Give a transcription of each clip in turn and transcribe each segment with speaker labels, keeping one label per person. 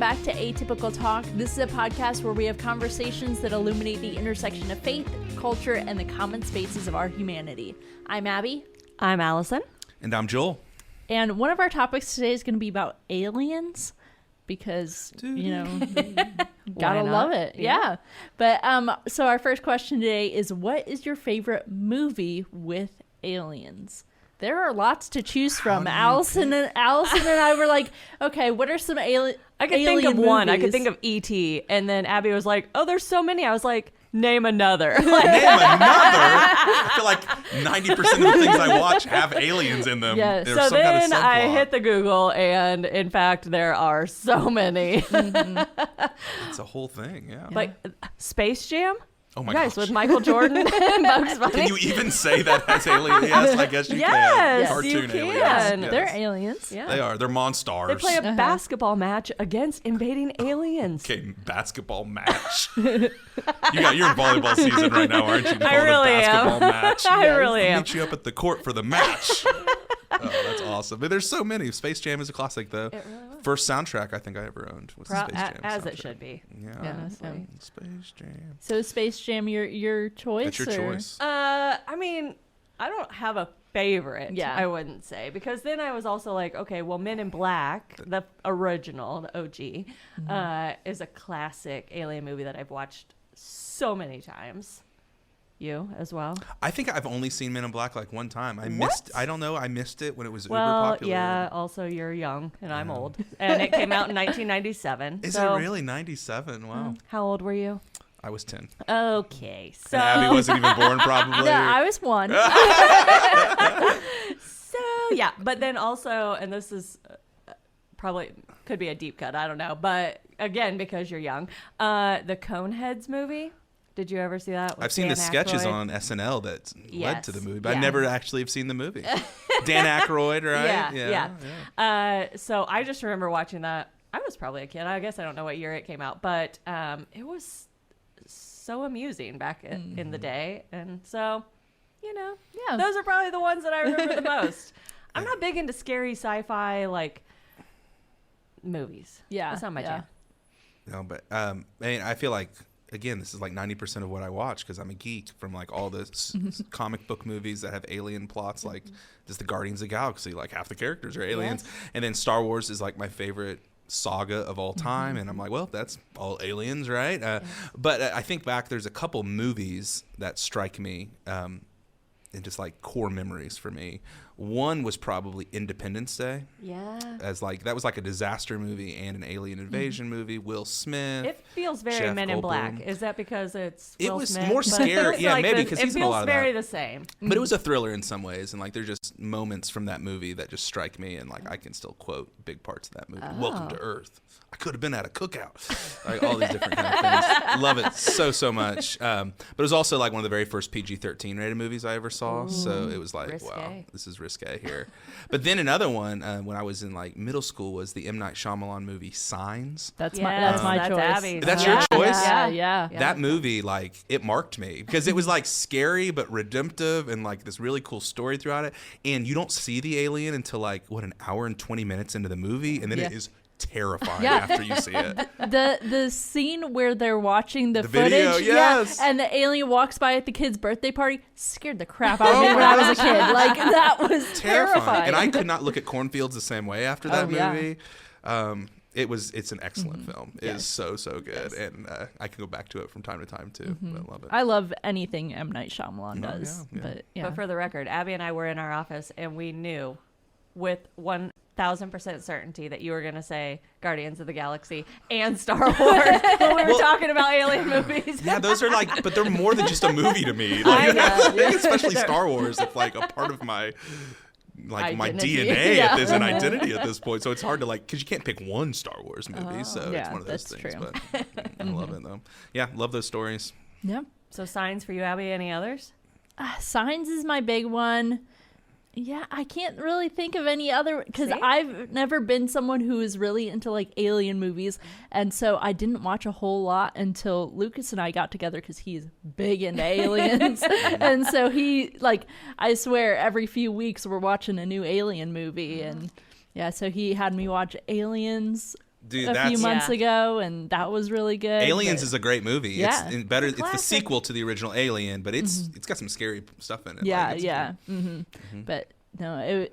Speaker 1: back to Atypical Talk. This is a podcast where we have conversations that illuminate the intersection of faith, culture, and the common spaces of our humanity. I'm Abby.
Speaker 2: I'm Allison.
Speaker 3: And I'm Joel.
Speaker 1: And one of our topics today is going to be about aliens because, gotta love it. Yeah. But so our first question today is, what is your favorite movie with aliens? There are lots to choose from. Allison and I were like, okay, what are some alien
Speaker 2: I could think of one. I could think of E.T. And then Abby was like, oh, there's so many. I was like, name another.
Speaker 3: Name another? I feel like 90% of the things I watch have aliens in them.
Speaker 1: Yes.
Speaker 3: There's
Speaker 2: So
Speaker 3: some kind of
Speaker 2: then I
Speaker 3: subplot.
Speaker 2: hit the Google, and in fact, there are so many.
Speaker 3: It's a whole thing, yeah.
Speaker 2: Like Space Jam?
Speaker 3: Oh my
Speaker 2: You guys,
Speaker 3: gosh.
Speaker 2: with Michael Jordan and Bugs Bunny.
Speaker 3: Can you even say that as alien? Yes, I guess you
Speaker 2: Yes,
Speaker 3: can.
Speaker 2: you
Speaker 3: Cartoon
Speaker 2: can.
Speaker 3: aliens.
Speaker 2: Yes.
Speaker 1: They're aliens.
Speaker 2: Yeah.
Speaker 3: They are. They're monstars.
Speaker 2: They play a basketball match against invading aliens.
Speaker 3: Okay, basketball match. You're in volleyball season right now, aren't you?
Speaker 2: I really
Speaker 3: a basketball
Speaker 2: am.
Speaker 3: match.
Speaker 2: I really
Speaker 3: I'll
Speaker 2: am.
Speaker 3: meet you up at the court for the match. Oh, that's awesome. But there's so many. Space Jam is a classic, though.
Speaker 2: It really was.
Speaker 3: First soundtrack I think I ever owned was the Space Jam
Speaker 2: As
Speaker 3: soundtrack.
Speaker 2: it should be.
Speaker 3: Yeah.
Speaker 2: Honestly.
Speaker 3: Space Jam.
Speaker 1: So Space Jam, your choice?
Speaker 3: That's your
Speaker 1: or?
Speaker 3: choice.
Speaker 2: I mean, I don't have a favorite.
Speaker 1: Yeah.
Speaker 2: I wouldn't say, because then I was also like, okay, well, Men in Black, the original, the OG, is a classic alien movie that I've watched so many times. You as well?
Speaker 3: I think I've only seen Men in Black like one time. I don't know. I missed it when it was uber
Speaker 2: Well,
Speaker 3: popular.
Speaker 2: yeah. Also, you're young and I'm old, and it came out in 1997.
Speaker 3: Is
Speaker 2: so,
Speaker 3: it really 97? Wow.
Speaker 2: How old were you?
Speaker 3: I was 10.
Speaker 2: Okay, so
Speaker 3: And Abby wasn't even born, probably.
Speaker 1: Yeah, I was one.
Speaker 2: So yeah, but then also, and this is probably could be a deep cut, I don't know, but again, because you're young, the Coneheads movie. Did you ever see that? with
Speaker 3: I've seen the
Speaker 2: Dan
Speaker 3: sketches
Speaker 2: Aykroyd?
Speaker 3: on SNL that led to the movie, but I
Speaker 2: Yeah.
Speaker 3: never actually have seen the movie. Dan Aykroyd, right?
Speaker 2: Yeah. So I just remember watching that. I was probably a kid. I guess I don't know what year it came out, but it was so amusing back in the day, and so
Speaker 1: Yeah.
Speaker 2: those are probably the ones that I remember the most. I'm not big into scary sci-fi like movies.
Speaker 1: Yeah,
Speaker 2: That's not my jam.
Speaker 3: No, but I mean, I feel like, again, this is like 90% of what I watch because I'm a geek from like all the comic book movies that have alien plots, like just the Guardians of the Galaxy, like half the characters are aliens.
Speaker 2: Yes.
Speaker 3: And then Star Wars is like my favorite saga of all time. And I'm like, well, that's all aliens, right? But I think back, there's a couple movies that strike me and just like core memories for me. One was probably Independence Day.
Speaker 2: Yeah.
Speaker 3: As like that was like a disaster movie and an alien invasion movie. Will Smith.
Speaker 2: It feels very
Speaker 3: Jeff
Speaker 2: Men in
Speaker 3: Goldblum.
Speaker 2: Black. Is that because it's Will
Speaker 3: It was
Speaker 2: Smith?
Speaker 3: more
Speaker 2: But
Speaker 3: scary.
Speaker 2: it feels
Speaker 3: Yeah,
Speaker 2: like
Speaker 3: maybe
Speaker 2: this-
Speaker 3: 'cause he's in a lot of
Speaker 2: It feels very
Speaker 3: that.
Speaker 2: the same.
Speaker 3: But it was a thriller in some ways, and like there's just moments from that movie that just strike me, and like I can still quote big parts of that movie. Welcome to Earth. I could have been at a cookout. Like all these different kind of things. Love it so much. But it was also like one of the very first PG-13 rated movies I ever saw. So it was like, wow,
Speaker 2: risque.
Speaker 3: this is risque here. But then another one when I was in like middle school was the M. Night Shyamalan movie Signs.
Speaker 1: That's
Speaker 2: Yes,
Speaker 1: my
Speaker 2: that's
Speaker 1: choice.
Speaker 2: Abby's.
Speaker 3: That's your choice?
Speaker 1: Yeah.
Speaker 3: That movie, like, it marked me because it was like scary but redemptive and like this really cool story throughout it. And you don't see the alien until like an hour and 20 minutes into the movie, and then it is terrifying after you see it.
Speaker 1: The scene where they're watching the footage,
Speaker 3: video, yes.
Speaker 1: and the alien walks by at the kid's birthday party, scared the crap out of me when I was a kid. Like that was terrifying.
Speaker 3: And I could not look at cornfields the same way after that
Speaker 1: yeah.
Speaker 3: movie. It's an excellent film. It is so good, and I can go back to it from time to time too. I love it.
Speaker 1: I love anything M. Night Shyamalan does.
Speaker 3: yeah.
Speaker 1: But yeah.
Speaker 2: But for the record, Abby and I were in our office, and we knew with 1,000% certainty that you were going to say Guardians of the Galaxy and Star Wars when we were talking about alien movies.
Speaker 3: Yeah, those are like, but they're more than just a movie to me. Like, especially Star Wars. It's like a part of my my
Speaker 2: Identity.
Speaker 3: DNA
Speaker 2: Yeah.
Speaker 3: is an identity at this point. So it's hard to like, because you can't pick one Star Wars movie. So it's
Speaker 1: Yeah,
Speaker 3: one of those
Speaker 1: that's
Speaker 3: things.
Speaker 1: true.
Speaker 3: But I love it though. Yeah, love those stories.
Speaker 1: yeah.
Speaker 2: So signs for you, Abby. Any others?
Speaker 1: Signs is my big one. Yeah, I can't really think of any other because
Speaker 2: See?
Speaker 1: I've never been someone who is really into like alien movies, and so I didn't watch a whole lot until Lucas and I got together because he's big into aliens, and so he like I swear every few weeks we're watching a new alien movie, and yeah, so he had me watch Aliens,
Speaker 3: Dude,
Speaker 1: a few months
Speaker 2: Yeah.
Speaker 1: ago, and that was really good.
Speaker 3: Aliens
Speaker 1: but-
Speaker 3: is a great movie.
Speaker 1: Yeah.
Speaker 3: It's better. It's the
Speaker 2: classic.
Speaker 3: sequel to the original Alien, but it's got some scary stuff in it.
Speaker 1: yeah,
Speaker 3: Like, it's
Speaker 1: yeah.
Speaker 3: good.
Speaker 1: But no,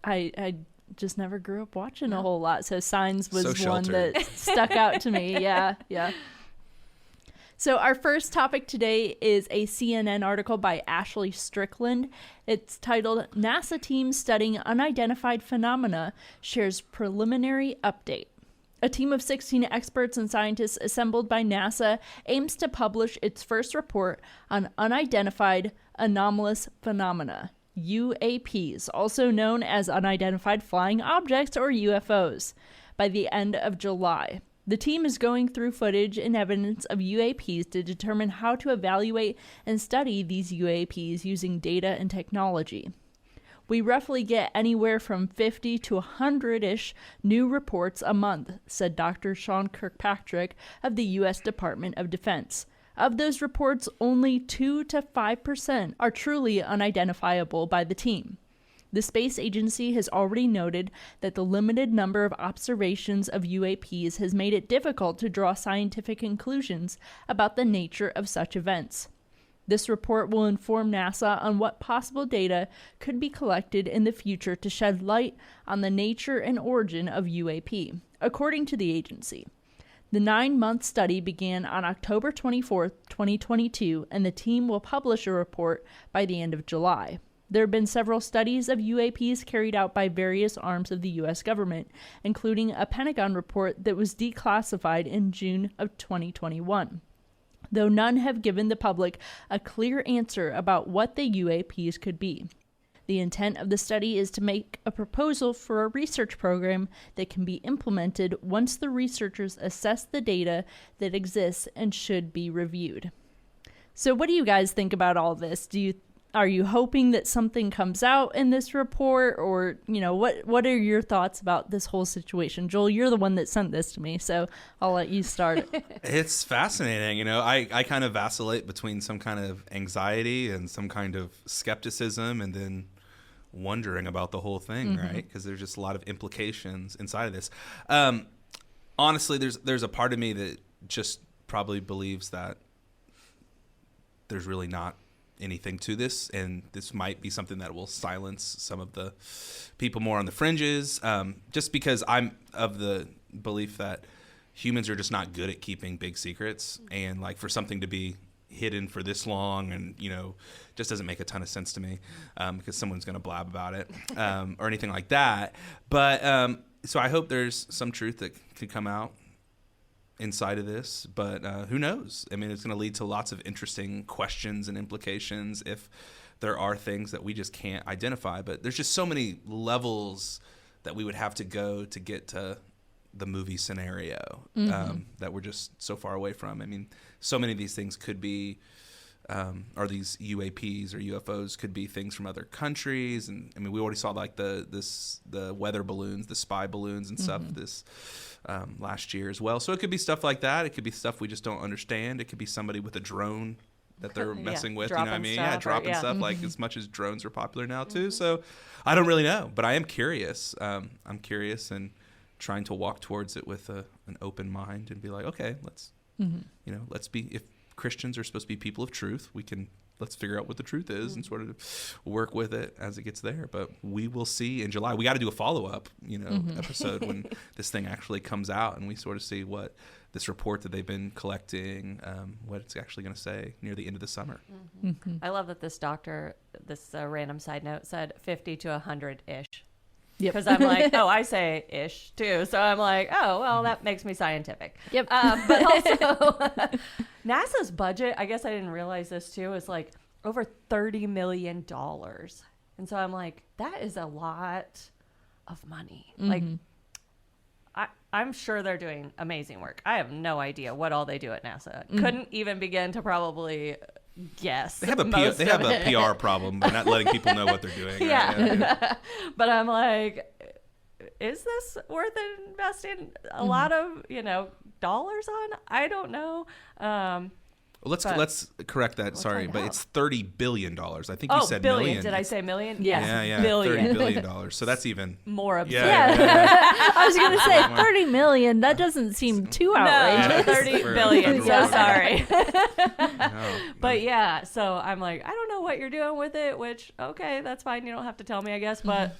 Speaker 1: I just never grew up watching a whole lot, so Signs was
Speaker 3: So
Speaker 1: one
Speaker 3: sheltered.
Speaker 1: that stuck out to me. Yeah, yeah. So our first topic today is a CNN article by Ashley Strickland. It's titled NASA Team Studying Unidentified Phenomena Shares Preliminary Update. A team of 16 experts and scientists assembled by NASA aims to publish its first report on unidentified anomalous phenomena, UAPs, also known as unidentified flying objects or UFOs, by the end of July. The team is going through footage and evidence of UAPs to determine how to evaluate and study these UAPs using data and technology. We roughly get anywhere from 50 to 100-ish new reports a month, said Dr. Sean Kirkpatrick of the U.S. Department of Defense. Of those reports, only 2 to 5% are truly unidentifiable by the team. The space agency has already noted that the limited number of observations of UAPs has made it difficult to draw scientific conclusions about the nature of such events. This report will inform NASA on what possible data could be collected in the future to shed light on the nature and origin of UAP, according to the agency. The 9-month study began on October 24, 2022, and the team will publish a report by the end of July. There have been several studies of UAPs carried out by various arms of the U.S. government, including a Pentagon report that was declassified in June of 2021. Though none have given the public a clear answer about what the UAPs could be. The intent of the study is to make a proposal for a research program that can be implemented once the researchers assess the data that exists and should be reviewed. So what do you guys think about all this? Are you hoping that something comes out in this report, or, what are your thoughts about this whole situation? Joel, you're the one that sent this to me, so I'll let you start.
Speaker 3: It's fascinating. I kind of vacillate between some kind of anxiety and some kind of skepticism, and then wondering about the whole thing, right? Because there's just a lot of implications inside of this. Honestly, there's a part of me that just probably believes that there's really not anything to this, and this might be something that will silence some of the people more on the fringes, just because I'm of the belief that humans are just not good at keeping big secrets, and like for something to be hidden for this long, and just doesn't make a ton of sense to me, because someone's going to blab about it, or anything like that. But so I hope there's some truth that could come out inside of this, but who knows? I mean, it's going to lead to lots of interesting questions and implications if there are things that we just can't identify. But there's just so many levels that we would have to go to get to the movie scenario, that we're just so far away from. I mean, so many of these things could be, or these UAPs or UFOs could be things from other countries. And I mean, we already saw like the weather balloons, the spy balloons and stuff this last year as well. So it could be stuff like that. It could be stuff we just don't understand. It could be somebody with a drone that they're messing with, you know what I mean? Yeah, dropping stuff, like as much as drones are popular now too. So I don't really know, but I am curious. I'm curious and trying to walk towards it with an open mind and be like, okay, let's be, if Christians are supposed to be people of truth, let's figure out what the truth is and sort of work with it as it gets there. But we will see in July. We got to do a follow-up, episode when this thing actually comes out, and we sort of see what this report that they've been collecting, what it's actually going to say near the end of the summer.
Speaker 2: I love that this doctor, this random side note, said 50 to 100-ish.
Speaker 1: Yep.
Speaker 2: Because I'm like, I say ish too. So I'm like, well, that makes me scientific.
Speaker 1: Yep.
Speaker 2: But also, NASA's budget, I guess I didn't realize this too, is like over $30 million. And so I'm like, that is a lot of money. Like, I'm sure they're doing amazing work. I have no idea what all they do at NASA. Couldn't even begin to probably guess.
Speaker 3: They have a PR problem by not letting people know what they're doing.
Speaker 2: Yeah. But I'm like, is this worth investing a lot of, dollars on? I don't know.
Speaker 3: Let's correct that. Sorry, but it's $30 billion. I think you said
Speaker 2: billion.
Speaker 3: million.
Speaker 2: Did I say million?
Speaker 3: Yeah.
Speaker 2: Billion.
Speaker 3: $30 billion. So that's even
Speaker 2: more absurd.
Speaker 1: I was going to say 30 million. That doesn't seem too outrageous.
Speaker 2: No, 30 billion. So sorry.
Speaker 3: No.
Speaker 2: But yeah, so I'm like, I don't know what you're doing with it, which, okay, that's fine. You don't have to tell me, I guess. But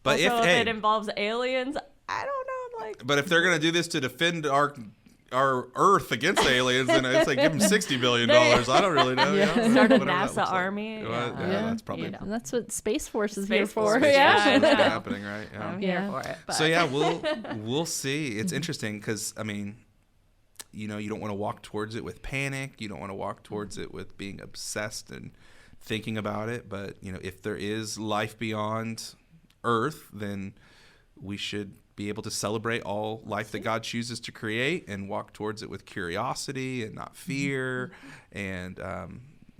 Speaker 2: also, if it involves aliens, I don't know. I'm like,
Speaker 3: but if they're going to do this to defend our Earth against aliens, then it's like give them $60 billion. I don't really know.
Speaker 2: Start a NASA army.
Speaker 3: That's probably
Speaker 1: that's what Space Force is here for.
Speaker 3: Space
Speaker 1: Yeah,
Speaker 3: Force is happening, right? Yeah.
Speaker 2: I'm here for it. But.
Speaker 3: So yeah, we'll see. It's interesting because I mean, you don't want to walk towards it with panic. You don't want to walk towards it with being obsessed and thinking about it. But if there is life beyond Earth, then we should be able to celebrate all life that God chooses to create and walk towards it with curiosity and not fear and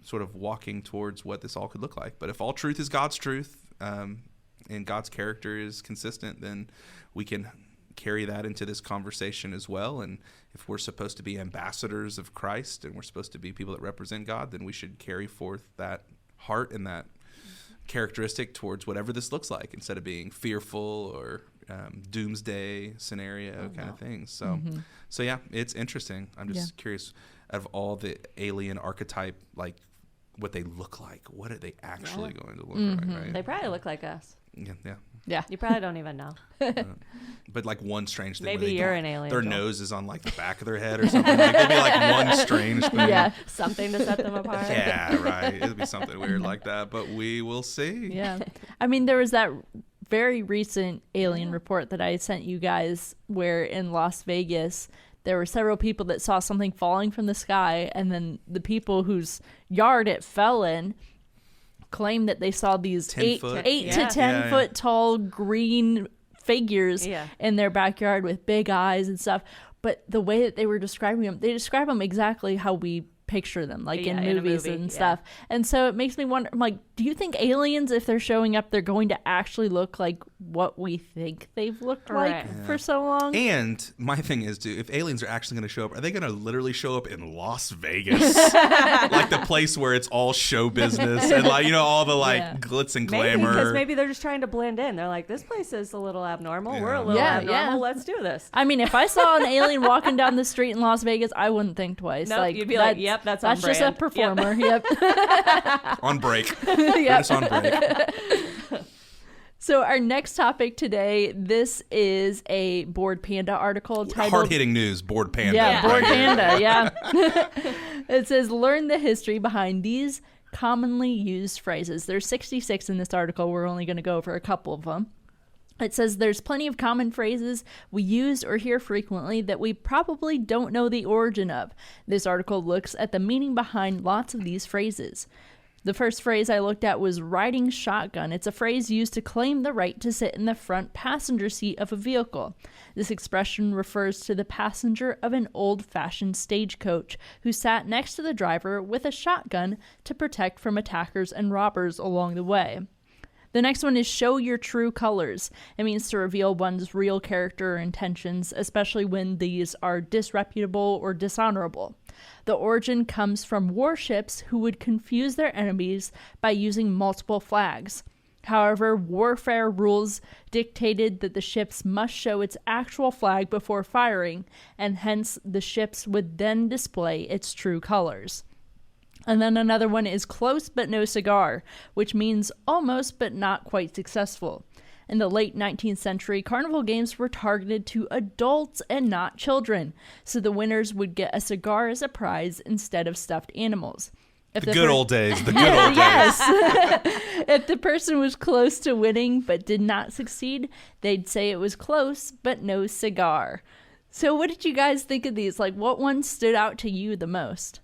Speaker 3: sort of walking towards what this all could look like. But if all truth is God's truth and God's character is consistent, then we can carry that into this conversation as well. And if we're supposed to be ambassadors of Christ and we're supposed to be people that represent God, then we should carry forth that heart and that characteristic towards whatever this looks like instead of being fearful or doomsday scenario kind of things. So yeah, it's interesting. I'm just curious, out of all the alien archetype, like what they look like, what are they actually going to look like? Right?
Speaker 2: They probably look like us.
Speaker 1: Yeah.
Speaker 2: You probably don't even know.
Speaker 3: But like one strange thing.
Speaker 2: Maybe you're an alien.
Speaker 3: Their nose is on like the back of their head or something. Like it'd be like one strange thing.
Speaker 1: Yeah.
Speaker 2: Something to set them apart.
Speaker 3: Yeah, right. It'd be something weird like that, but we will see.
Speaker 1: Yeah. I mean, there was that very recent alien report that I sent you guys where in Las Vegas there were several people that saw something falling from the sky, and then the people whose yard it fell in claimed that they saw these 8 to 10 foot tall green figures in their backyard with big eyes and stuff. But the way that they were describing them, they describe them exactly how we picture them, like in movies and stuff. And so it makes me wonder, I'm like, do you think aliens, if they're showing up, they're going to actually look like what we think they've looked like for so long?
Speaker 3: And my thing is, if aliens are actually going to show up, are they going to literally show up in Las Vegas? Like the place where it's all show business and like, all the like glitz and glamour.
Speaker 2: Because maybe they're just trying to blend in. They're like, this place is a little abnormal. We're a little abnormal. Let's do this.
Speaker 1: I mean, if I saw an alien walking down the street in Las Vegas, I wouldn't think twice.
Speaker 2: No, you'd be like, yep, that's on brand.
Speaker 1: Just a performer. Yep.
Speaker 3: On break. Yep. On break.
Speaker 1: So our next topic today, this is a Bored Panda article titled...
Speaker 3: Hard-hitting news, Bored Panda.
Speaker 1: Yeah, Bored Panda, yeah. It says, learn the history behind these commonly used phrases. There's 66 in this article. We're only going to go over a couple of them. It says there's plenty of common phrases we use or hear frequently that we probably don't know the origin of. This article looks at the meaning behind lots of these phrases. The first phrase I looked at was riding shotgun. It's a phrase used to claim the right to sit in the front passenger seat of a vehicle. This expression refers to the passenger of an old-fashioned stagecoach who sat next to the driver with a shotgun to protect from attackers and robbers along the way. The next one is show your true colors. It means to reveal one's real character or intentions, especially when these are disreputable or dishonorable. The origin comes from warships who would confuse their enemies by using multiple flags. However, warfare rules dictated that the ships must show its actual flag before firing, and hence the ships would then display its true colors. And then another one is close but no cigar, which means almost but not quite successful. In the late 19th century, carnival games were targeted to adults and not children, so the winners would get a cigar as a prize instead of stuffed animals.
Speaker 3: The good old days.
Speaker 1: Yes. If the person was close to winning but did not succeed, they'd say it was close but no cigar. So what did you guys think of these? Like, what one stood out to you the most?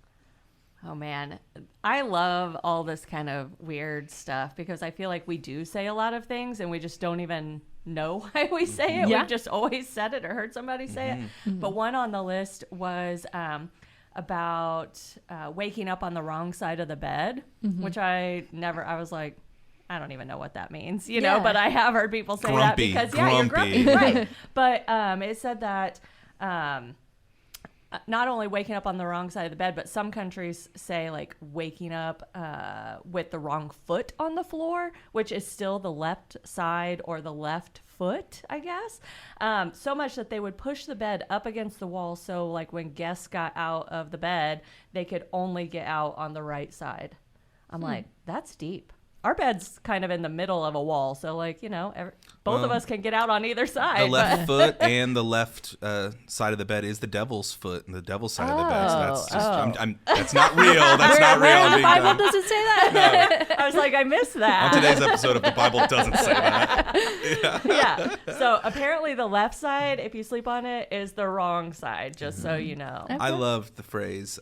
Speaker 2: Oh, man. I love all this kind of weird stuff because I feel like we do say a lot of things and we just don't even know why we say it. We've just always said it or heard somebody say it. Mm-hmm. But one on the list was about waking up on the wrong side of the bed, which I was like, I don't even know what that means, you know, but I have heard people say that because, you're grumpy. Right. But it said that... not only waking up on the wrong side of the bed, but some countries say like waking up with the wrong foot on the floor, which is still the left side or the left foot, I guess. So much that they would push the bed up against the wall. So like when guests got out of the bed, they could only get out on the right side. I'm like, that's deep. Our bed's kind of in the middle of a wall, so like, you know, both of us can get out on either side.
Speaker 3: The left foot and the left side of the bed is the devil's foot and the devil's side of the bed. So that's just, that's not real. That's not real.
Speaker 1: Where in the Bible does it say that?
Speaker 2: No. I was like, I missed that.
Speaker 3: On today's episode of the Bible doesn't say that.
Speaker 2: Yeah. So apparently the left side, if you sleep on it, is the wrong side, just so you know.
Speaker 1: Okay.
Speaker 3: I love the phrase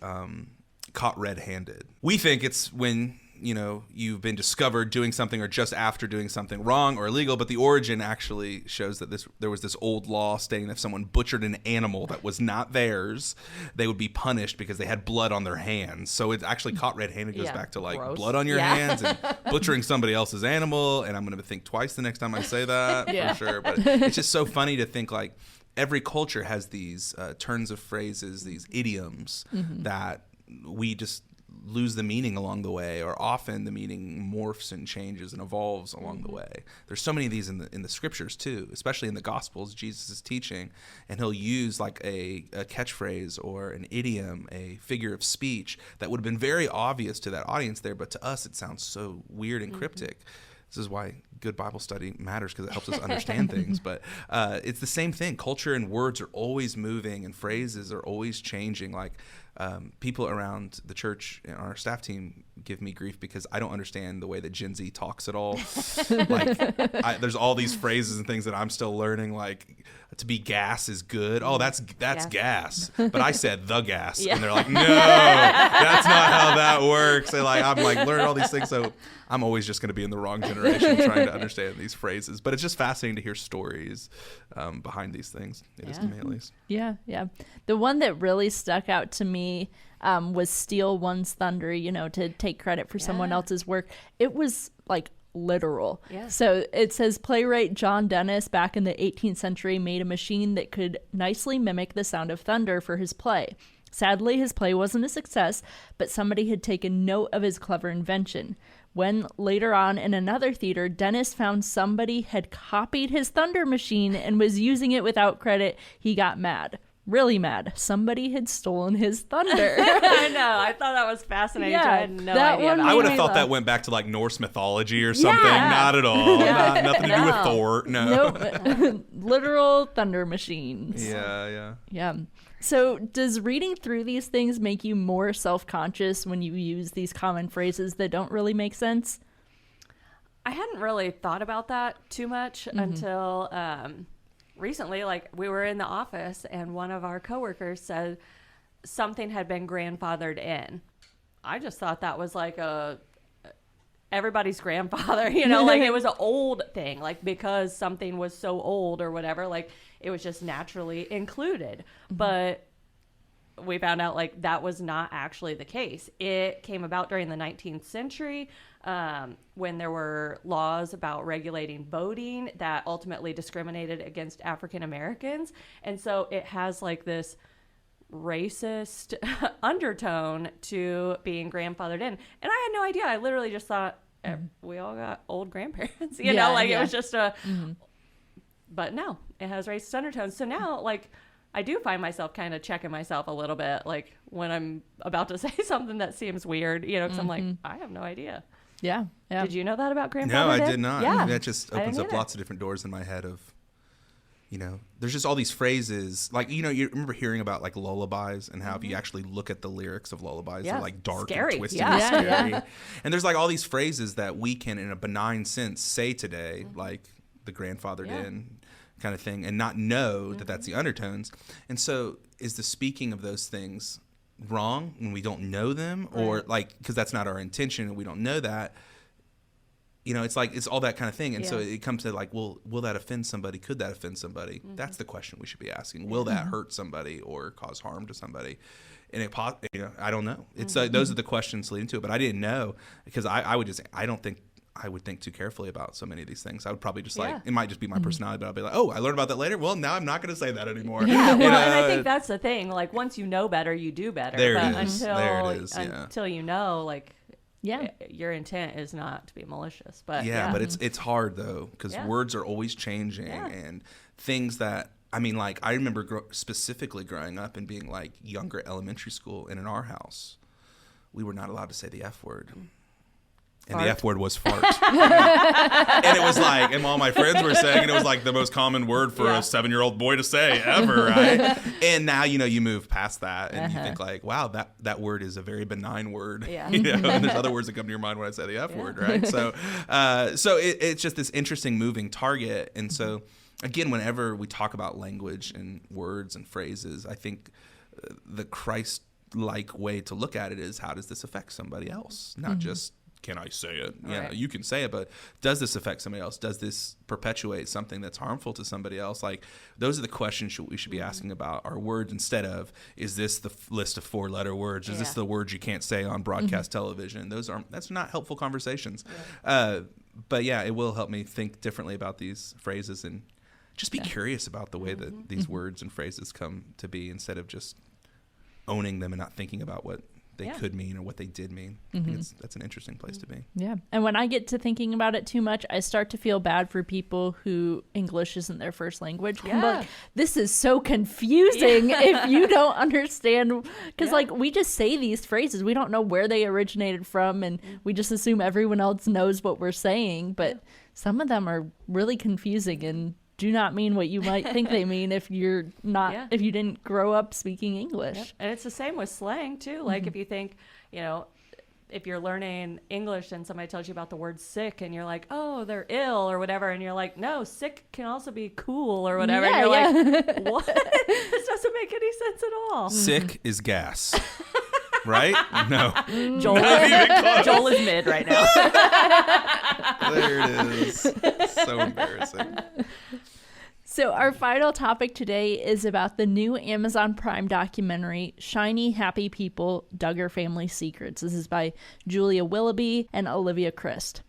Speaker 3: caught red-handed. We think it's when you've been discovered doing something or just after doing something wrong or illegal, but the origin actually shows that there was this old law stating that if someone butchered an animal that was not theirs, they would be punished because they had blood on their hands. So it's actually caught red-handed goes back to like
Speaker 2: gross.
Speaker 3: blood on your hands and butchering somebody else's animal. And I'm going to think twice the next time I say that for sure. But it's just so funny to think like every culture has these turns of phrases, these idioms that we just lose the meaning along the way, or often the meaning morphs and changes and evolves along the way. There's so many of these in the scriptures too, especially in the Gospels. Jesus is teaching, and he'll use like a catchphrase or an idiom, a figure of speech that would have been very obvious to that audience there, but to us it sounds so weird and cryptic. This is why good Bible study matters, because it helps us understand things. But it's the same thing. Culture and words are always moving, and phrases are always changing. Like people around the church and our staff team give me grief because I don't understand the way that Gen Z talks at all. Like there's all these phrases and things that I'm still learning, like to be gas is good. Oh, that's gas. But I said the gas. And they're like, no, that's not how that works. And like, I'm like learning all these things. So I'm always just going to be in the wrong generation trying to understand these phrases. But it's just fascinating to hear stories behind these things. It is to me, at least. Yeah.
Speaker 1: The one that really stuck out to me was steal one's thunder, to take credit for someone else's work. It was like literal. So it says playwright John Dennis back in the 18th century made a machine that could nicely mimic the sound of thunder for his play. Sadly, his play wasn't a success, but somebody had taken note of his clever invention. When later on in another theater, Dennis found somebody had copied his thunder machine and was using it without credit, he got mad. Really mad. Somebody had stolen his thunder.
Speaker 2: I know. I thought that was fascinating. I had no idea.
Speaker 3: I would have thought that went back to like Norse mythology or something. Not at all. Nothing to do with Thor. No.
Speaker 1: Nope. Literal thunder machines.
Speaker 3: Yeah.
Speaker 1: So does reading through these things make you more self-conscious when you use these common phrases that don't really make sense?
Speaker 2: I hadn't really thought about that too much until recently. Like we were in the office and one of our coworkers said something had been grandfathered in. I just thought that was like everybody's grandfather, like it was an old thing, like because something was so old or whatever, like it was just naturally included. But we found out like that was not actually the case. It came about during the 19th century when there were laws about regulating voting that ultimately discriminated against African Americans. And so it has like this racist undertone to being grandfathered in. And I had no idea. I literally just thought we all got old grandparents, it was just but no, it has racist undertones. So now like I do find myself kind of checking myself a little bit, like when I'm about to say something that seems weird, because I'm like, I have no idea.
Speaker 1: Yeah.
Speaker 2: Did you know that about grandfather?
Speaker 3: No, I did not.
Speaker 2: Yeah.
Speaker 3: That just opens up lots of different doors in my head of, there's just all these phrases. Like, you remember hearing about like lullabies and how if you actually look at the lyrics of lullabies, they're like dark
Speaker 2: scary.
Speaker 3: and twisted and scary. And there's like all these phrases that we can, in a benign sense, say today, like the grandfathered in kind of thing, and not know that that's the undertones. And so is the speaking of those things wrong when we don't know them, or like because that's not our intention and we don't know that? It's like it's all that kind of thing. And so it comes to like, well, will that offend somebody? Could that offend somebody? That's the question we should be asking. Will that hurt somebody or cause harm to somebody? And I don't know. It's those are the questions leading to it. But I didn't know, because I I would think too carefully about so many of these things. I would probably just it might just be my personality, but I'll be like, oh, I learned about that later. Well, now I'm not going to say that anymore.
Speaker 2: Yeah, well, and I think that's the thing. Like, once you know better, you do better.
Speaker 3: There
Speaker 2: but
Speaker 3: it is.
Speaker 2: Until you know, like, your intent is not to be malicious. But
Speaker 3: but it's hard though, because words are always changing and things that, I mean, like, I remember specifically growing up and being like younger elementary school, and in our house, we were not allowed to say the F word. And the F word was fart. And it was like, and all my friends were saying, and it was like the most common word for a 7-year-old boy to say ever, right? And now, you move past that and you think like, wow, that word is a very benign word. Yeah. And there's other words that come to your mind when I say the F word, right? So it's just this interesting moving target. And so, again, whenever we talk about language and words and phrases, I think the Christ-like way to look at it is, how does this affect somebody else? Not just, can I say it? Yeah, you can say it, but does this affect somebody else? Does this perpetuate something that's harmful to somebody else? Like, those are the questions we should be asking about our words, instead of, is this the list of 4-letter words? Is this the words you can't say on broadcast television? That's not helpful conversations. But it will help me think differently about these phrases and just be curious about the way that these words and phrases come to be, instead of just owning them and not thinking about what they could mean or what they did mean. I think that's an interesting place to be.
Speaker 1: Yeah. And when I get to thinking about it too much, I start to feel bad for people who English isn't their first language. Yeah. Like, this is so confusing if you don't understand. Because, like, we just say these phrases. We don't know where they originated from, and we just assume everyone else knows what we're saying. But some of them are really confusing and do not mean what you might think they mean if you're not, if you didn't grow up speaking English. Yep.
Speaker 2: And it's the same with slang too. Like, if you think, if you're learning English and somebody tells you about the word sick and you're like, oh, they're ill or whatever, and you're like, no, sick can also be cool or whatever. And you're like, what? This doesn't make any sense at all.
Speaker 3: Sick is gas. Right? No.
Speaker 2: Joel is mid right now.
Speaker 3: There it is. So embarrassing.
Speaker 1: So our final topic today is about the new Amazon Prime documentary, Shiny Happy People, Duggar Family Secrets. This is by Julia Willoughby and Olivia Christ.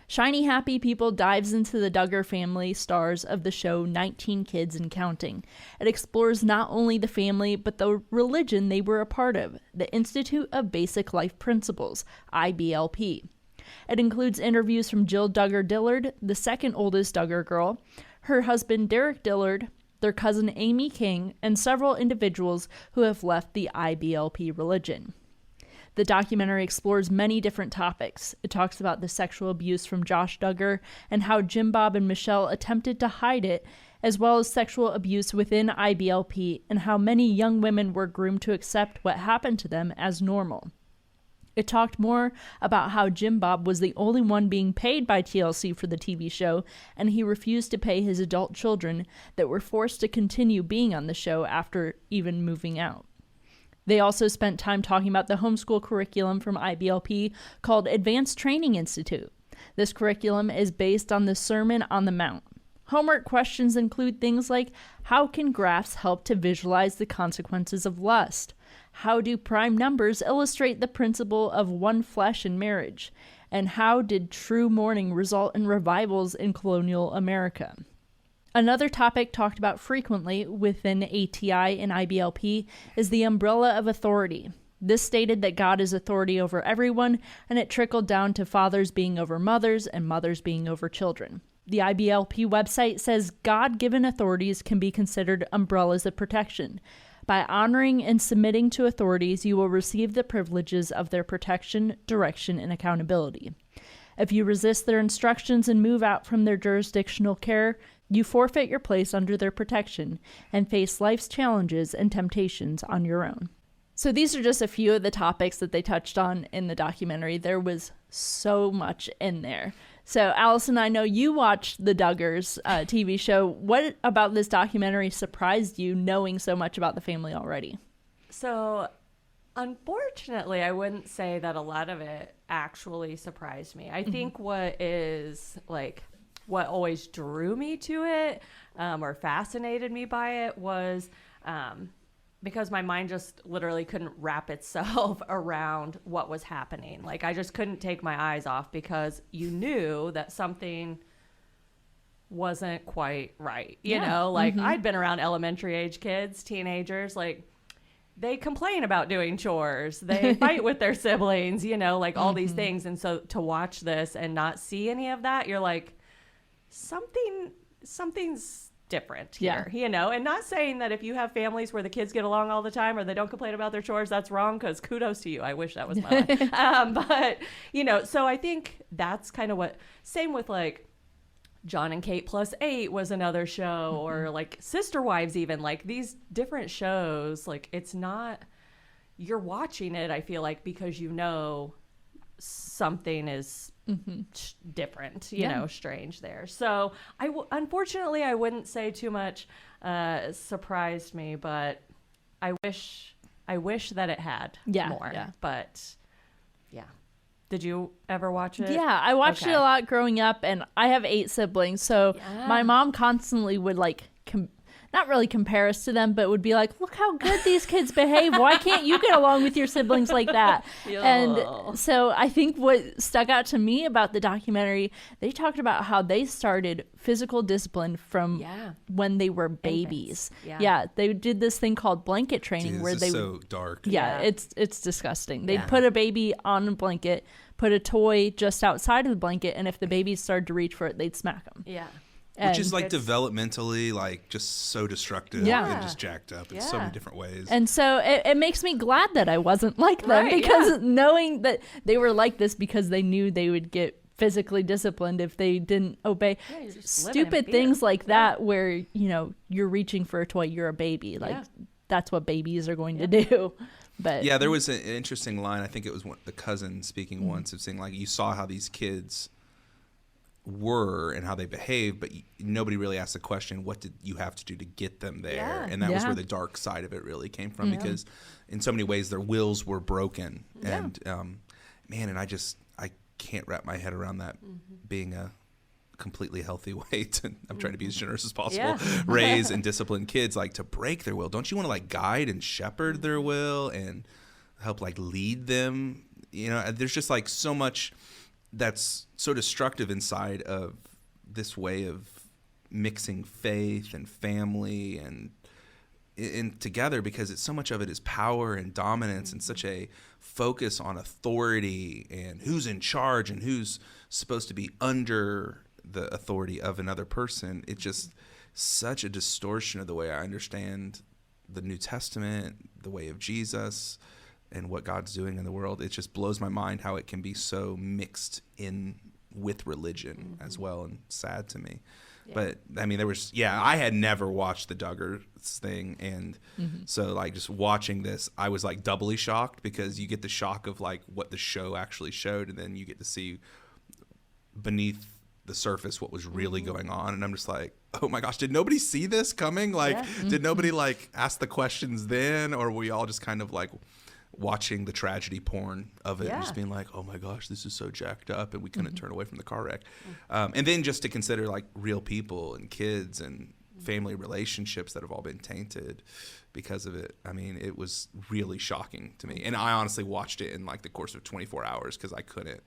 Speaker 1: Shiny Happy People dives into the Duggar family stars of the show 19 Kids and Counting. It explores not only the family, but the religion they were a part of, the Institute of Basic Life Principles, IBLP. It includes interviews from Jill Duggar Dillard, the second oldest Duggar girl, her husband Derek Dillard, their cousin Amy King, and several individuals who have left the IBLP religion. The documentary explores many different topics. It talks about the sexual abuse from Josh Duggar and how Jim Bob and Michelle attempted to hide it, as well as sexual abuse within IBLP and how many young women were groomed to accept what happened to them as normal. It talked more about how Jim Bob was the only one being paid by TLC for the TV show, and he refused to pay his adult children that were forced to continue being on the show after even moving out. They also spent time talking about the homeschool curriculum from IBLP called Advanced Training Institute. This curriculum is based on the Sermon on the Mount. Homework questions include things like, how can graphs help to visualize the consequences of lust? How do prime numbers illustrate the principle of one flesh in marriage? And how did true mourning result in revivals in colonial America? Another topic talked about frequently within ATI and IBLP is the umbrella of authority. This stated that God is authority over everyone, and it trickled down to fathers being over mothers and mothers being over children. The IBLP website says God-given authorities can be considered umbrellas of protection. By honoring and submitting to authorities, you will receive the privileges of their protection, direction, and accountability. If you resist their instructions and move out from their jurisdictional care, you forfeit your place under their protection and face life's challenges and temptations on your own. So these are just a few of the topics that they touched on in the documentary. There was so much in there. So Allison, I know you watched the Duggars TV show. What about this documentary surprised you, knowing so much about the family already?
Speaker 2: So unfortunately, I wouldn't say that a lot of it actually surprised me. I think what always drew me to it or fascinated me by it was because my mind just literally couldn't wrap itself around what was happening. Like, I just couldn't take my eyes off, because you knew that something wasn't quite right. You know, like I'd been around elementary age kids, teenagers, like they complain about doing chores, they fight with their siblings, you know, like all these things. And so to watch this and not see any of that, you're like, something's different here, you know. And not saying that if you have families where the kids get along all the time or they don't complain about their chores, that's wrong, because kudos to you. I wish that was my life. But, you know, so I think that's kind of what, same with like John and Kate Plus 8 was another show, or like Sister Wives, even like these different shows. Like, it's not, you're watching it, I feel like, because you know something is different, you know, strange there. So unfortunately, I wouldn't say too much surprised me, but I wish that it had more. Yeah. But yeah. Did you ever watch it?
Speaker 1: Yeah, I watched it a lot growing up, and I have 8 siblings, so my mom constantly would like not really compare us to them, but would be like, look how good these kids behave. Why can't you get along with your siblings like that? And so I think what stuck out to me about the documentary, they talked about how they started physical discipline from when they were babies. Yeah, they did this thing called blanket training.
Speaker 3: This is so dark.
Speaker 1: Yeah, it's disgusting. They'd put a baby on a blanket, put a toy just outside of the blanket, and if the baby started to reach for it, they'd smack them.
Speaker 2: Yeah.
Speaker 3: Which is like developmentally, like just so destructive and just jacked up in so many different ways.
Speaker 1: And so it makes me glad that I wasn't like them, because knowing that they were like this because they knew they would get physically disciplined if they didn't obey stupid things like that, where, you know, you're reaching for a toy, you're a baby. Like that's what babies are going to do. But
Speaker 3: yeah, there was an interesting line. I think it was the cousin speaking once of saying, like, you saw how these kids were and how they behaved, but nobody really asked the question, what did you have to do to get them there? And that was where the dark side of it really came from, because in so many ways their wills were broken. And man, and I can't wrap my head around that being a completely healthy way to, I'm trying to be as generous as possible, raise and discipline kids, like to break their will. Don't you want to like guide and shepherd their will and help like lead them? You know, there's just like so much that's so destructive inside of this way of mixing faith and family and together, because it's so much of it is power and dominance and such a focus on authority and who's in charge and who's supposed to be under the authority of another person. It's just such a distortion of the way I understand the New Testament, the way of Jesus, and what God's doing in the world. It just blows my mind how it can be so mixed in with religion as well, and sad to me. But I mean, I had never watched the Duggars thing, and so like just watching this, I was like doubly shocked, because you get the shock of like what the show actually showed, and then you get to see beneath the surface what was really going on, and I'm just like, oh my gosh, did nobody see this coming? Like, did nobody like ask the questions then, or were we all just kind of like watching the tragedy porn of it and just being like, oh my gosh, this is so jacked up, and we couldn't turn away from the car wreck. And then just to consider like real people and kids and family relationships that have all been tainted because of it. I mean, it was really shocking to me. And I honestly watched it in like the course of 24 hours because I couldn't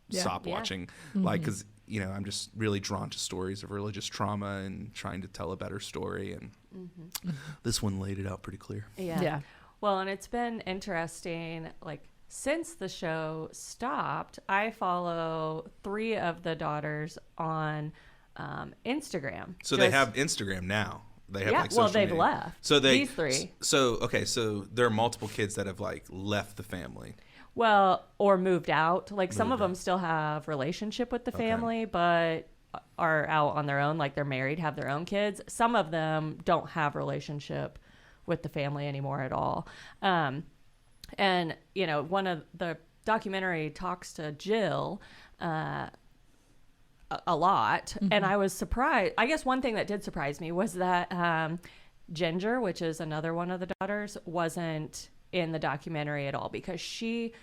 Speaker 3: stop watching. Like, because, you know, I'm just really drawn to stories of religious trauma and trying to tell a better story. And this one laid it out pretty clear.
Speaker 2: Yeah. Well, and it's been interesting, like, since the show stopped, I follow 3 of the daughters on Instagram.
Speaker 3: So they have Instagram now. They have like social
Speaker 2: they've
Speaker 3: media.
Speaker 2: left.
Speaker 3: So
Speaker 2: these 3.
Speaker 3: So there are multiple kids that have like left the family.
Speaker 2: Well, or moved out. Like some of them still have relationship with the family, but are out on their own. Like they're married, have their own kids. Some of them don't have relationship with the family anymore at all. And, you know, one of the documentary talks to Jill a lot. And I was surprised. I guess one thing that did surprise me was that Ginger, which is another one of the daughters, wasn't in the documentary at all, because she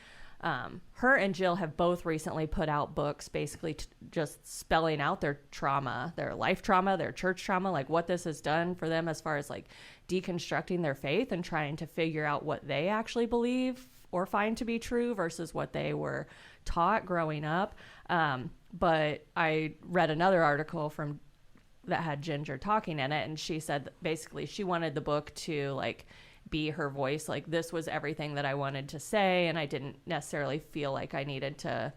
Speaker 2: her and Jill have both recently put out books basically just spelling out their trauma, their life trauma, their church trauma, like what this has done for them as far as like deconstructing their faith and trying to figure out what they actually believe or find to be true versus what they were taught growing up. But I read another article that had Ginger talking in it, and she said that basically she wanted the book to like be her voice. Like this was everything that I wanted to say, and I didn't necessarily feel like I needed to.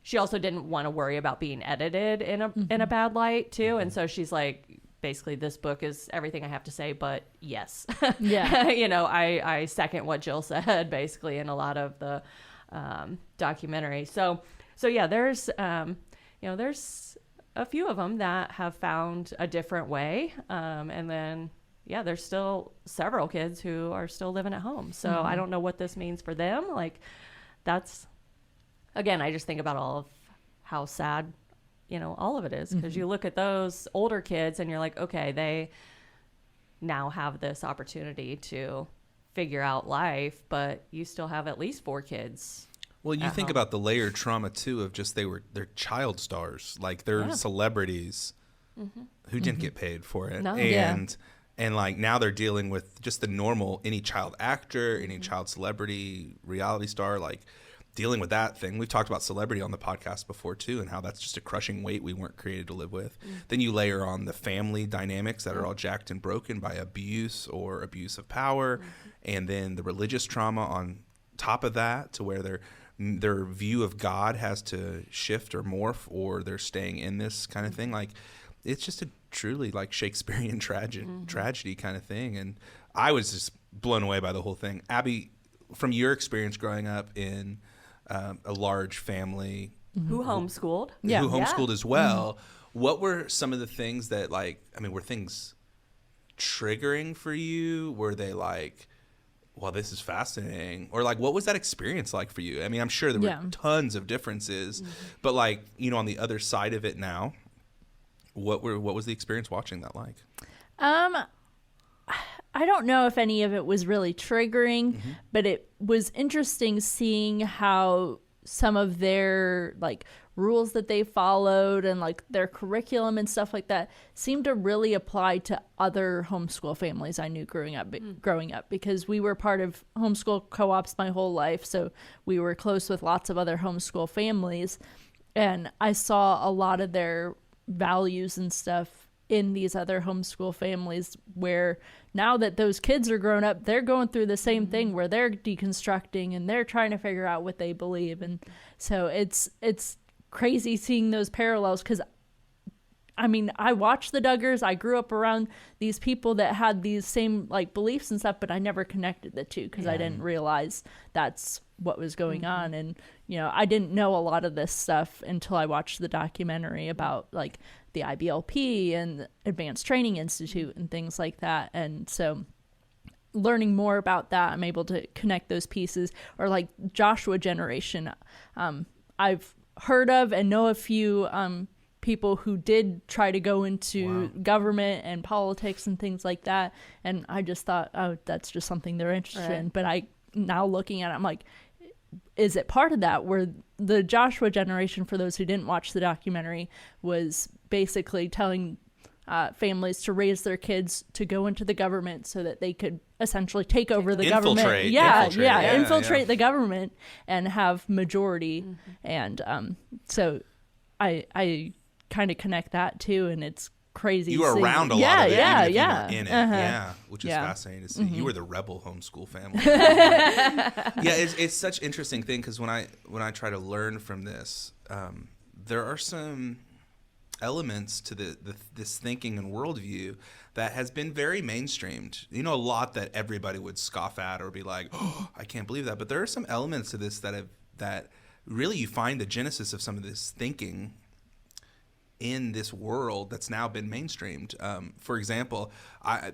Speaker 2: She also didn't want to worry about being edited in a bad light too, and so she's like, basically, this book is everything I have to say, but yes. Yeah. I second what Jill said, basically, in a lot of the documentary. So yeah, there's a few of them that have found a different way. And then, yeah, there's still several kids who are still living at home. So I don't know what this means for them. Like, that's, again, I just think about all of how sad all of it is, because you look at those older kids and you're like, okay, they now have this opportunity to figure out life, but you still have at least 4 kids.
Speaker 3: Well, you think about the layered trauma too of just they're child stars, like they're celebrities who didn't get paid for it. No. And like now they're dealing with just the normal, any child actor, any child celebrity, reality star, like dealing with that thing. We've talked about celebrity on the podcast before too, and how that's just a crushing weight we weren't created to live with. Then you layer on the family dynamics that are all jacked and broken by abuse or abuse of power, and then the religious trauma on top of that, to where their view of God has to shift or morph, or they're staying in this kind of thing. Like, it's just a truly like Shakespearean tragedy kind of thing. And I was just blown away by the whole thing. Abby, from your experience growing up in a large family
Speaker 2: who homeschooled,
Speaker 3: as well, what were some of the things that, like, I mean, were things triggering for you? Were they like, well, this is fascinating, or like, what was that experience like for you? I mean, I'm sure there were tons of differences, but like, on the other side of it now, what was the experience watching that like?
Speaker 1: I don't know if any of it was really triggering, but it was interesting seeing how some of their like rules that they followed and like their curriculum and stuff like that seemed to really apply to other homeschool families I knew growing up, because we were part of homeschool co-ops my whole life. So we were close with lots of other homeschool families, and I saw a lot of their values and stuff in these other homeschool families, where now that those kids are grown up, they're going through the same thing where they're deconstructing and they're trying to figure out what they believe. And so it's crazy seeing those parallels, because I mean, I watched the Duggars. I grew up around these people that had these same like beliefs and stuff, but I never connected the two because I didn't realize that's what was going on. And, I didn't know a lot of this stuff until I watched the documentary about like the IBLP and Advanced Training Institute and things like that. And so learning more about that, I'm able to connect those pieces. Or like Joshua generation, I've heard of and know a few people who did try to go into government and politics and things like that. And I just thought, oh, that's just something they're interested in. But now looking at it, I'm like, is it part of that, where the Joshua generation, for those who didn't watch the documentary, was basically telling families to raise their kids to go into the government so that they could essentially take over the government. Infiltrate the government and have majority. And so I kind of connect that too, and it's crazy.
Speaker 3: You were around a lot of it, even if you weren't in it, which is fascinating to see. You were the rebel homeschool family. It's such an interesting thing, because when I try to learn from this, there are some elements to this thinking and worldview that has been very mainstreamed. A lot that everybody would scoff at or be like, oh, I can't believe that. But there are some elements to this that really you find the genesis of some of this thinking in this world that's now been mainstreamed. For example,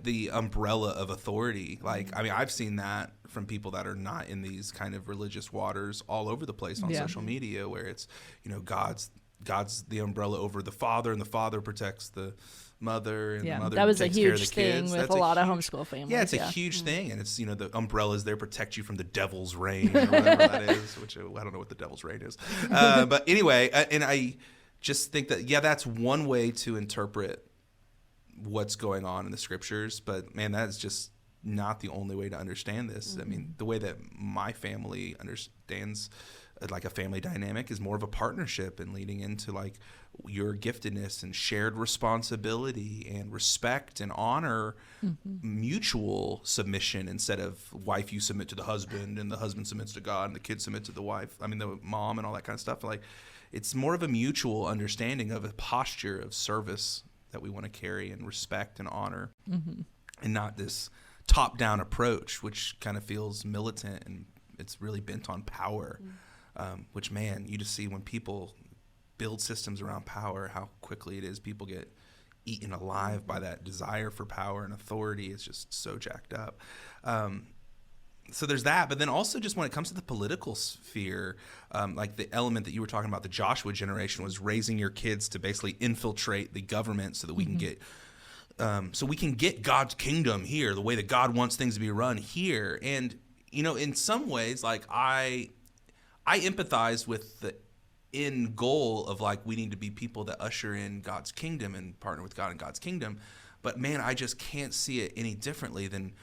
Speaker 3: the umbrella of authority. Like, I mean, I've seen that from people that are not in these kind of religious waters all over the place on social media, where it's, God's God's the umbrella over the father, and the father protects the mother, and the mother
Speaker 1: that was
Speaker 3: takes
Speaker 1: a
Speaker 3: care of
Speaker 1: huge
Speaker 3: the
Speaker 1: thing
Speaker 3: kids.
Speaker 1: with
Speaker 3: That's
Speaker 1: a lot of
Speaker 3: huge,
Speaker 1: homeschool families.
Speaker 3: Yeah, it's a huge thing, and it's, you know, the umbrellas there protect you from the devil's rain or whatever that is, which I don't know what the devil's rain is. But anyway, and I just think that, that's one way to interpret what's going on in the scriptures, but man, that is just not the only way to understand this. I mean, the way that my family understands like a family dynamic is more of a partnership and leading into like your giftedness and shared responsibility and respect and honor, mutual submission instead of wife, you submit to the husband and the husband submits to God and the kid submit to the wife. I mean, the mom and all that kind of stuff. Like, it's more of a mutual understanding of a posture of service that we want to carry and respect and honor, and not this top-down approach, which kind of feels militant and it's really bent on power. Which, man, you just see when people build systems around power, how quickly it is people get eaten alive by that desire for power and authority. It's just so jacked up. So there's that. But then also just when it comes to the political sphere, like the element that you were talking about, the Joshua generation was raising your kids to basically infiltrate the government so that we can get God's kingdom here, the way that God wants things to be run here. And, you know, in some ways, like I empathize with the end goal of like, we need to be people that usher in God's kingdom and partner with God in God's kingdom. But man, I just can't see it any differently than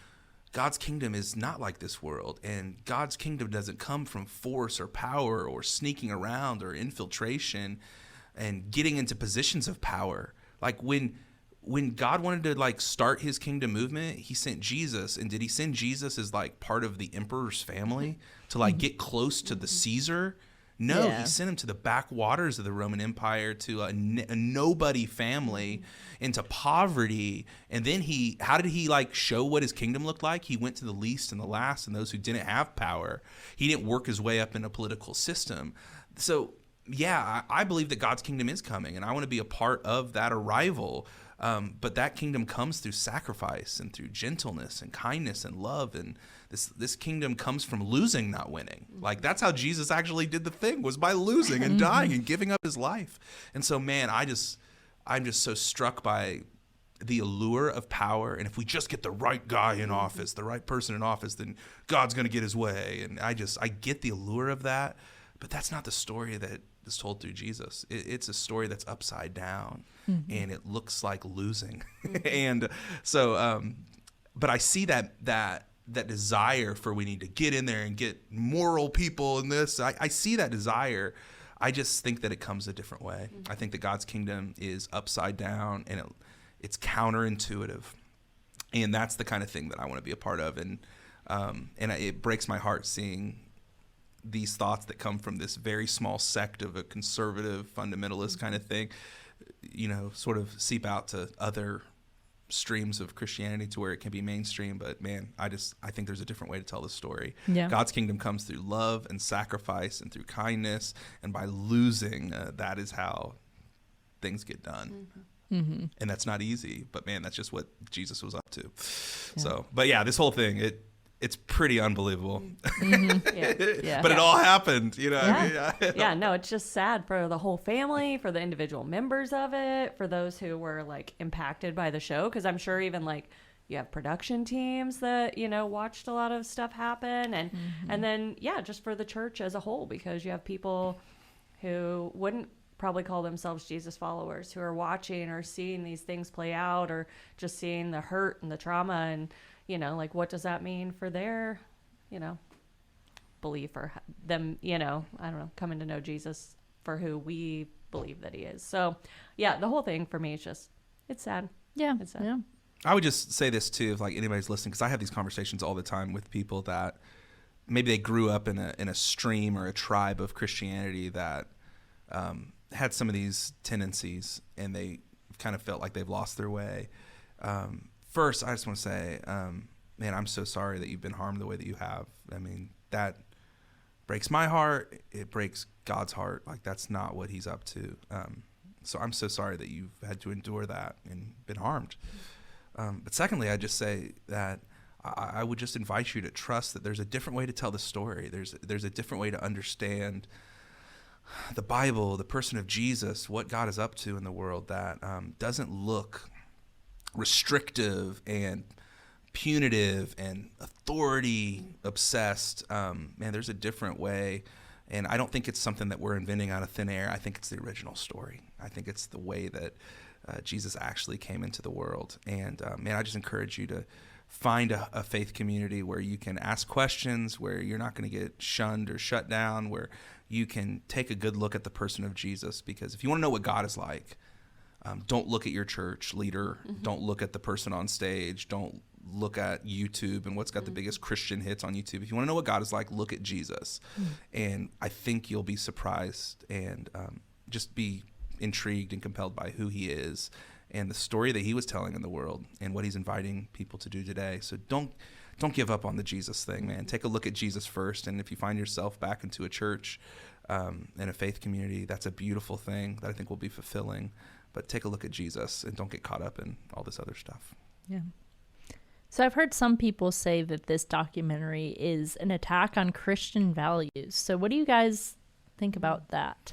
Speaker 3: God's kingdom is not like this world. And God's kingdom doesn't come from force or power or sneaking around or infiltration and getting into positions of power. Like when God wanted to like start his kingdom movement, he sent Jesus. And did he send Jesus as like part of the emperor's family to like get close to the Caesar? No, he sent him to the backwaters of the Roman Empire, to a nobody family, into poverty. And then how did he like show what his kingdom looked like? He went to the least and the last and those who didn't have power. He didn't work his way up in a political system. So yeah, I believe that God's kingdom is coming, and I want to be a part of that arrival. But that kingdom comes through sacrifice and through gentleness and kindness and love. And this kingdom comes from losing, not winning. Like, that's how Jesus actually did the thing, was by losing and dying and giving up his life. And so, man, I'm just so struck by the allure of power. And if we just get the right guy in office, the right person in office, then God's going to get his way. And I get the allure of that. But that's not the story that is told through Jesus. It's a story that's upside down, and it looks like losing. And so, but I see that desire for, we need to get in there and get moral people in this. I see that desire. I just think that it comes a different way. I think that God's kingdom is upside down, and it's counterintuitive. And that's the kind of thing that I want to be a part of. And it breaks my heart seeing these thoughts that come from this very small sect of a conservative fundamentalist kind of thing, you know, sort of seep out to other streams of Christianity to where it can be mainstream. But man, I think there's a different way to tell the story. Yeah. God's kingdom comes through love and sacrifice and through kindness, and by losing, that is how things get done. And that's not easy, but man, that's just what Jesus was up to. Yeah. So, but yeah, this whole thing, it's pretty unbelievable. But it all happened, you know.
Speaker 2: Yeah, no, it's just sad for the whole family, for the individual members of it, for those who were like impacted by the show. Because I'm sure even like you have production teams that, you know, watched a lot of stuff happen. And then, just for the church as a whole, because you have people who wouldn't probably call themselves Jesus followers, who are watching or seeing these things play out, or just seeing the hurt and the trauma, and you know, like, what does that mean for their, you know, belief, or them, you know, I don't know, coming to know Jesus for who we believe that he is. So, yeah, the whole thing for me is just, it's sad.
Speaker 1: Yeah.
Speaker 2: It's sad.
Speaker 1: Yeah.
Speaker 3: I would just say this too, if like anybody's listening, because I have these conversations all the time with people that maybe they grew up in a stream or a tribe of Christianity that had some of these tendencies, and they kind of felt like they've lost their way. First, I just want to say, man, I'm so sorry that you've been harmed the way that you have. I mean, that breaks my heart. It breaks God's heart. Like, that's not what he's up to. So I'm so sorry that you've had to endure that and been harmed. But secondly, I just say that I would just invite you to trust that there's a different way to tell the story. There's a different way to understand the Bible, the person of Jesus, what God is up to in the world that doesn't look restrictive and punitive and authority obsessed. Man, there's a different way. And I don't think it's something that we're inventing out of thin air. I think it's the original story. I think it's the way that Jesus actually came into the world. And man, I just encourage you to find a faith community where you can ask questions, where you're not going to get shunned or shut down, where you can take a good look at the person of Jesus. Because if you want to know what God is like, don't look at your church leader. Mm-hmm. Don't look at the person on stage. Don't look at YouTube and what's got the biggest Christian hits on YouTube. If you want to know what God is like, look at Jesus. And I think you'll be surprised and just be intrigued and compelled by who he is and the story that he was telling in the world and what he's inviting people to do today. So don't give up on the Jesus thing, man. Take a look at Jesus first. And if you find yourself back into a church and a faith community, that's a beautiful thing that I think will be fulfilling. But take a look at Jesus and don't get caught up in all this other stuff.
Speaker 1: Yeah. So I've heard some people say that this documentary is an attack on Christian values. So what do you guys think about that?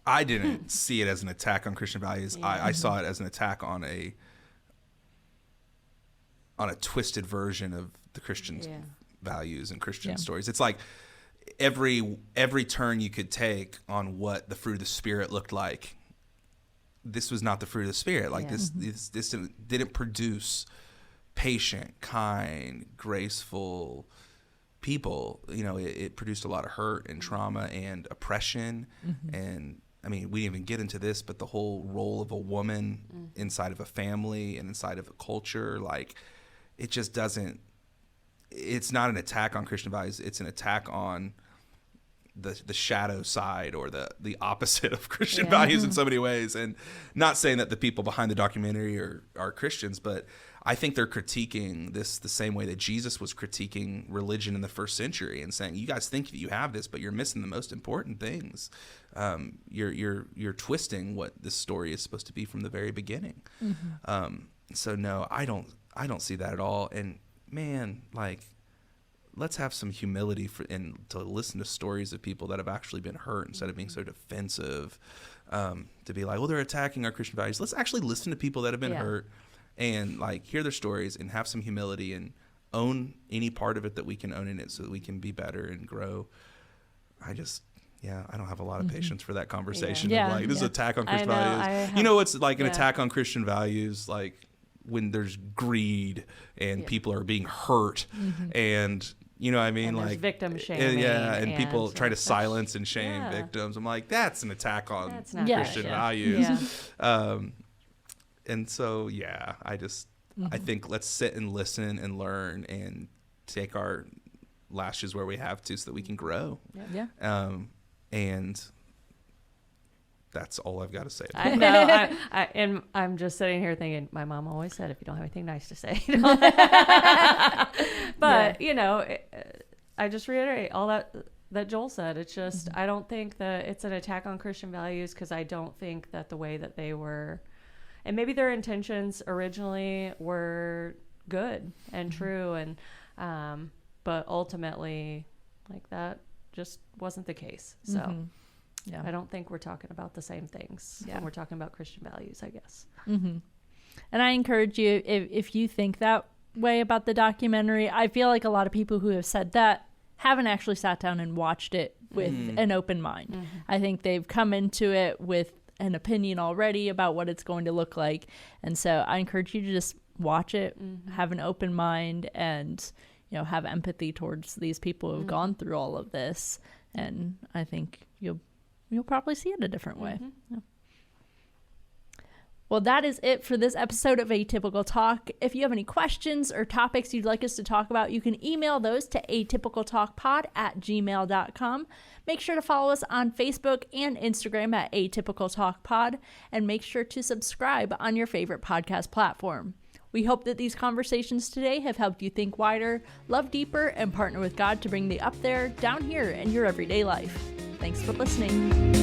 Speaker 3: I didn't see it as an attack on Christian values. Yeah. I saw it as an attack on a twisted version of the Christian values and Christian stories. It's like every turn you could take on what the fruit of the Spirit looked like, this was not the fruit of the Spirit. Like this didn't produce patient, kind, graceful people. You know, it produced a lot of hurt and trauma and oppression. And I mean, we didn't even get into this, but the whole role of a woman inside of a family and inside of a culture, like it just doesn't, it's not an attack on Christian values. It's an attack on the shadow side or the opposite of Christian values in so many ways. And not saying that the people behind the documentary are Christians, but I think they're critiquing this the same way that Jesus was critiquing religion in the first century and saying, you guys think that you have this, but you're missing the most important things. You're twisting what this story is supposed to be from the very beginning. So no, I don't see that at all. And man, like, let's have some humility and to listen to stories of people that have actually been hurt instead of being so defensive, to be like, well, they're attacking our Christian values. Let's actually listen to people that have been hurt and like hear their stories and have some humility and own any part of it that we can own in it so that we can be better and grow. I don't have a lot of patience for that conversation. Like, this is an attack on Christian values. You know, it's like an attack on Christian values, like when there's greed and people are being hurt and, you know what I mean?
Speaker 2: And
Speaker 3: like
Speaker 2: victim shaming.
Speaker 3: And people try to silence and shame victims. I'm like, that's an attack on Christian values. And so, I think let's sit and listen and learn and take our lashes where we have to so that we can grow. And that's all I've got to say about
Speaker 2: that. And I'm just sitting here thinking, my mom always said, if you don't have anything nice to say. But, you know, I just reiterate all that Joel said. It's just, I don't think that it's an attack on Christian values because I don't think that the way that they were, and maybe their intentions originally were good and true, and but ultimately, like, that just wasn't the case. So I don't think we're talking about the same things when we're talking about Christian values, I guess. And
Speaker 1: I encourage you, if you think that way about the documentary, I feel like a lot of people who have said that haven't actually sat down and watched it with an open mind. I think they've come into it with an opinion already about what it's going to look like. And so I encourage you to just watch it, have an open mind, and, you know, have empathy towards these people who have gone through all of this. And I think you'll probably see it a different way. Well, that is it for this episode of Atypical Talk. If you have any questions or topics you'd like us to talk about, you can email those to atypicaltalkpod@gmail.com. Make sure to follow us on Facebook and Instagram at Atypical Talk Pod, and make sure to subscribe on your favorite podcast platform. We hope that these conversations today have helped you think wider, love deeper, and partner with God to bring the up there down here in your everyday life. Thanks for listening.